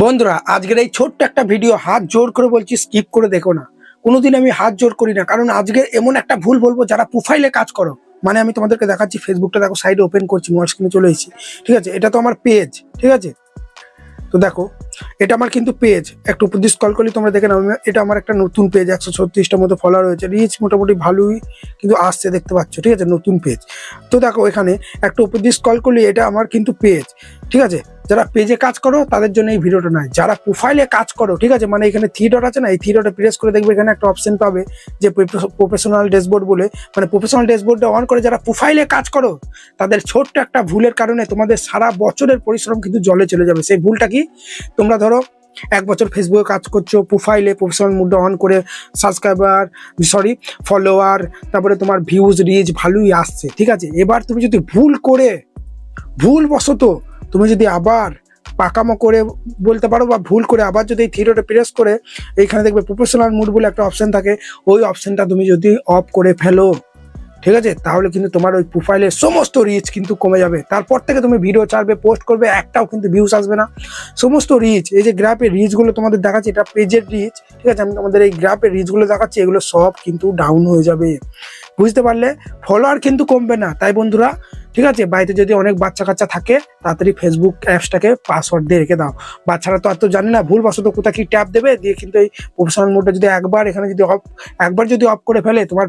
বন্ধুরা আজকের এই ছোট্ট একটা ভিডিও হাত জোর করে বলছি স্কিপ করে দেখো না। কোনোদিন আমি হাত জোর করি না, কারণ আজকে এমন একটা ভুল বলবো যারা প্রোফাইলে কাজ করো। মানে আমি তোমাদেরকে দেখাচ্ছি, ফেসবুকটা দেখো সাইডে ওপেন করছি, মোবাইল স্ক্রিনে চলে এসেছি। ঠিক আছে, এটা তো আমার পেজ। ঠিক আছে, তো দেখো এটা আমার কিন্তু পেজ। একটু উপর দিয়ে স্ক্রল করলে তোমরা দেখে নাও, এটা আমার একটা নতুন পেজ, 136টার মতো ফলোয়ার রয়েছে, রিচ মোটামুটি ভালোই কিন্তু আসছে, দেখতে পাচ্ছ। ঠিক আছে, নতুন পেজ। তো দেখো এখানে একটু উপর দিয়ে স্ক্রল করলে এটা আমার কিন্তু পেজ। ঠিক আছে, যারা পেজে কাজ করো তাদের জন্য এই ভিডিওটা নয়, যারা প্রোফাইলে কাজ করো। ঠিক আছে, মানে এখানে থ্রি ডট আছে না, এই থ্রি ডটে প্রেস করে দেখবে এখানে একটা অপশন পাবে যে প্রফেশনাল ড্যাশবোর্ড বলে। মানে প্রফেশনাল ড্যাশবোর্ডটা অন করে যারা প্রোফাইলে কাজ করো তাদের ছোট্ট একটা ভুলের কারণে তোমাদের সারা বছরের পরিশ্রম কিন্তু জলে চলে যাবে। সেই ভুলটা কি? তোমরা ধরো 1 বছর ফেসবুকে কাজ করছো, প্রোফাইলে প্রফেশনাল মুডটা অন করে ফলোয়ার, তারপরে তোমার ভিউজ রিচ ভালোই আসছে। ঠিক আছে, এবার তুমি যদি ভুলবশত তুমি যদি আবার পাকামো করে বলতে পারো, বা ভুল করে আবার যদি এই থ্রিডটে প্রেস করে এইখানে দেখবে প্রফেশনাল মুড বলে একটা অপশন থাকে, ওই অপশনটা তুমি যদি অফ করে ফেলো, ঠিক আছে, তাহলে কিন্তু তোমার ওই প্রোফাইলের সমস্ত রিচ কিন্তু কমে যাবে। তারপর থেকে তুমি ভিডিও ছাড়বে, পোস্ট করবে, একটাও কিন্তু ভিউস আসবে না। সমস্ত রিচ, এই যে গ্রাফের রিচগুলো তোমাদের দেখাচ্ছি, এটা পেজের রিচ। ঠিক আছে, আমি তোমাদের এই গ্রাফের রিচগুলো দেখাচ্ছি, এগুলো সব কিন্তু ডাউন হয়ে যাবে। বুঝতে পারলে? ফলোয়ার কিন্তু কমবে না। তাই বন্ধুরা, ঠিক আছে, বাড়িতে যদি অনেক বাচ্চা কাচ্চা থাকে তাড়াতাড়ি ফেসবুক অ্যাপসটাকে পাসওয়ার্ড দিয়ে রেখে দাও। বাচ্চারা তো আর তো জানে না, ভুলবশত কোথায় কি ট্যাপ দেবে দিয়ে কিন্তু এই প্রফেশনাল মোডটা যদি একবার যদি অফ করে ফেলে, তোমার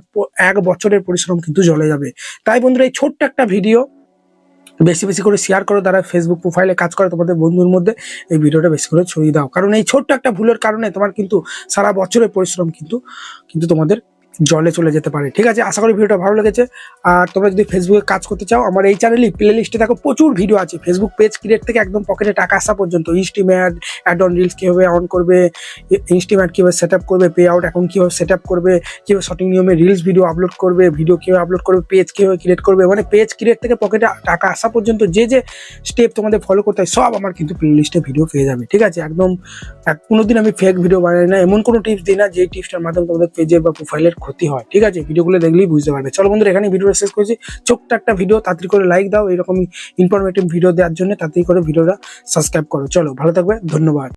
1 বছরের পরিশ্রম কিন্তু জ্বলে যাবে। তাই বন্ধুরা, এই ছোট্ট একটা ভিডিও বেশি বেশি করে শেয়ার করো, যারা ফেসবুক প্রোফাইলে কাজ করে তোমাদের বন্ধুর মধ্যে এই ভিডিওটা বেশি করে ছড়িয়ে দাও। কারণ এই ছোট্ট একটা ভুলের কারণে তোমার কিন্তু সারা বছরের পরিশ্রম কিন্তু তোমাদের জলে চলে যেতে পারে। ঠিক আছে, আশা করি ভিডিওটা ভালো লেগেছে। আর তোমরা যদি ফেসবুকে কাজ করতে চাও, আমার এই চ্যানেলে প্লে লিস্টে দেখো প্রচুর ভিডিও আছে, ফেসবুক পেজ ক্রিয়েট থেকে একদম পকেটে টাকা আসা পর্যন্ত। ইনস্টিমেট অ্যাড অন রিলস কীভাবে অন করবে, ইনস্টিমেট কীভাবে সেট আপ করবে, পে আউট অ্যাকাউন্ট কীভাবে সেট আপ করবে, কীভাবে সঠিক নিয়মে রিলস ভিডিও আপলোড করবে, ভিডিও কীভাবে আপলোড করবে, পেজ কীভাবে ক্রিয়েট করবে, মানে পেজ ক্রিয়েট থেকে পকেটে টাকা আসা পর্যন্ত যে যে স্টেপ তোমাদের ফলো করতে হয় সব আমার কিন্তু প্লে লিস্টে ভিডিও পেয়ে যাবে। ঠিক আছে, একদম কোনোদিন আমি ফেক ভিডিও বানাই না, এমন কোনো টিপস দিই না যে টিপসটার মাধ্যমে তোমাদের পেজের বা প্রোফাইলের ক্ষতি হয়। ঠিক আছে, ভিডিওগুলো দেখলেই বুঝতে পারবে। চলো বন্ধুরা, এখানে ভিডিওটা শেষ করছি। ছোট্ট একটা ভিডিও, তাড়াতাড়ি করে লাইক দাও, এরকমই ইনফরমেটিভ ভিডিও দেওয়ার জন্য তাড়াতাড়ি করে ভিডিওটা সাবস্ক্রাইব করো। চলো, ভালো থাকবে, ধন্যবাদ।